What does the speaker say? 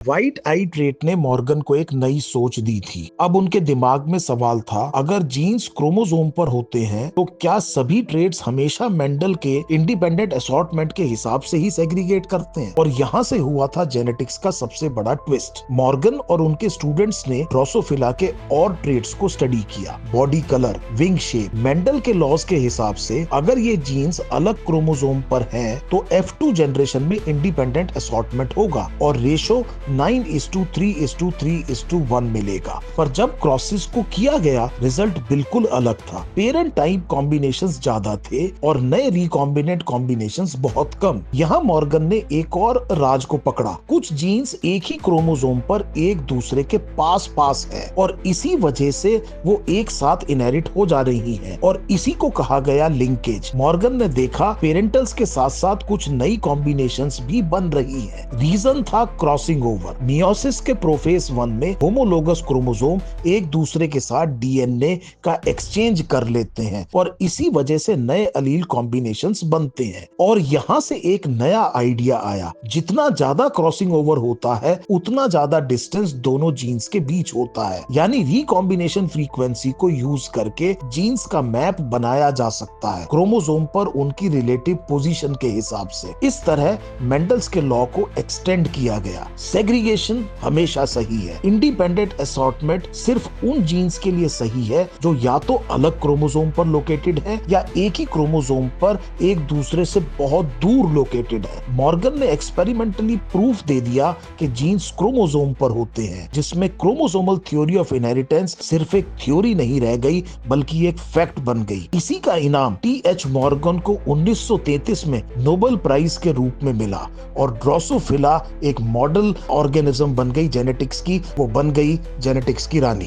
White आई trait ने Morgan को एक नई सोच दी थी। अब उनके दिमाग में सवाल था, अगर जीन्स क्रोमोसोम पर होते हैं तो क्या सभी ट्रेट्स हमेशा मेंडल के इंडिपेंडेंट असॉर्टमेंट के हिसाब से ही सेग्रीगेट करते हैं? और यहाँ से हुआ था जेनेटिक्स का सबसे बड़ा ट्विस्ट। मॉर्गन और उनके स्टूडेंट्स ने ड्रोसोफिला के और ट्रेट्स को स्टडी किया। Body colour, wing shape, Mendel के लॉज के हिसाब से अगर ये जीन्स अलग क्रोमोसोम पर हैं तो F2 जनरेशन में इंडिपेंडेंट असॉर्टमेंट होगा और रेशो 9:3:3:1 मिलेगा। पर जब क्रॉसेस को किया गया रिजल्ट बिल्कुल अलग था। पेरेंट टाइप कॉम्बिनेशंस ज्यादा थे और नए रिकॉम्बिनेंट कॉम्बिनेशंस बहुत कम। यहाँ मॉर्गन ने एक और राज को पकड़ा। कुछ जीन्स एक ही क्रोमोसोम पर एक दूसरे के पास पास है और इसी वजह से वो एक साथ इनहेरिट हो जा रही हैं और इसी को कहा गया लिंकेज। मॉर्गन ने देखा पेरेंटल्स के साथ साथ कुछ नई कॉम्बिनेशंस भी बन रही हैं। रीजन था क्रॉसिंग ओवर। मियोसिस के प्रोफेज 1 में होमोलोगस क्रोमोसोम एक दूसरे के साथ डीएनए का एक्सचेंज कर लेते हैं और इसी वजह से नए अलील कॉम्बिनेशंस बनते हैं। और यहाँ से एक नया आइडिया आया, जितना ज्यादा क्रॉसिंग ओवर होता है उतना ज्यादा डिस्टेंस दोनों जीन्स के बीच होता है। यानी रिकॉम्बिनेशन फ्रीक्वेंसी को यूज करके जीन्स का मैप बनाया जा सकता है क्रोमोसोम पर उनकी रिलेटिव पोजीशन के हिसाब से। इस तरह मेंडल्स के लॉ को एक्सटेंड किया गया। सेग्रीगेशन हमेशा सही है। इंडिपेंडेंट असॉर्टमेंट सिर्फ उन जीन्स के लिए सही है जो या तो अलग क्रोमोसोम पर लोकेटेड है या एक ही क्रोमोसोम पर एक दूसरे से बहुत दूर लोकेटेड है। मॉर्गन ने एक्सपेरिमेंटली प्रूफ दे दिया कि जीन्स क्रोमोसोम पर होते हैं, जिसमें क्रोमोसोमल थ्योरी ऑफ इनहेरिटेंस सिर्फ एक थ्योरी नहीं रह गई बल्कि एक फैक्ट बन गई। इसी का इनाम T.H. मॉर्गन को 1933 में नोबेल प्राइज के रूप में मिला और ड्रोसोफिला एक मॉडल ऑर्गेनिज्म बन गई जेनेटिक्स की। वो बन गई जेनेटिक्स की रानी।